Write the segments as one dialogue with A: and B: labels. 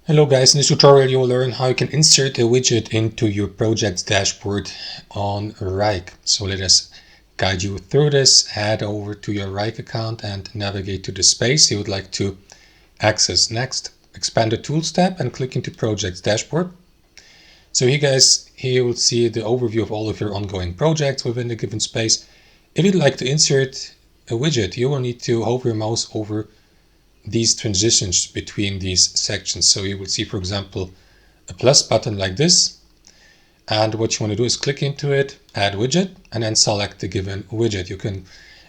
A: Hello guys, in this tutorial you will learn how you can insert a widget into your project's dashboard on Wrike. So let us guide you through this. Head over to your Wrike account and navigate to the space you would like to access next. Expand the Tools tab and click into Projects Dashboard. So here you will see the overview of all of your ongoing projects within the given space. If you'd like to insert a widget, you will need to hover your mouse over these transitions between these sections. So you will see, for example, a plus button like this. And what you want to do is click into it, add widget, and then select the given widget. You can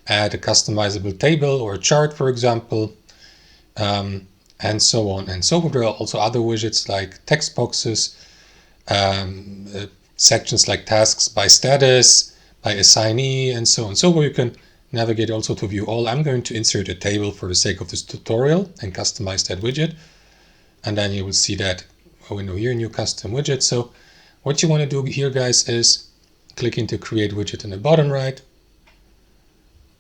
A: add a customizable table or a chart, for example, and so on and so forth. There are also other widgets like text boxes, sections like tasks by status, by assignee, and so on. So you can navigate also to view all. I'm going to insert a table for the sake of this tutorial and customize that widget. And then you will see that window here, new custom widget. So what you want to do here, guys, is click into create widget in the bottom right.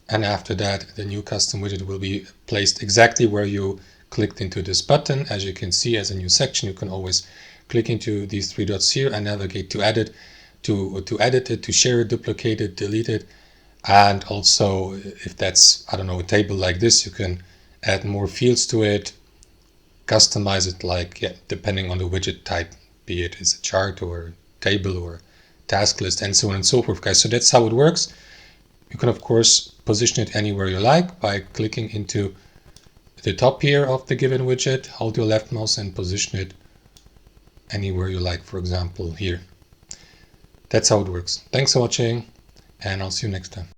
A: And after that, the new custom widget will be placed exactly where you clicked into this button. As you can see, as a new section, you can always click into these three dots here and navigate to edit, to edit it, to share it, duplicate it, delete it. And also, if that's, I don't know, a table like this, you can add more fields to it, customize it like, depending on the widget type, be it as a chart or a table or task list, and so on and so forth, guys. So that's how it works. You can, of course, position it anywhere you like by clicking into the top here of the given widget, hold your left mouse and position it anywhere you like, for example, here. That's how it works. Thanks for watching, and I'll see you next time.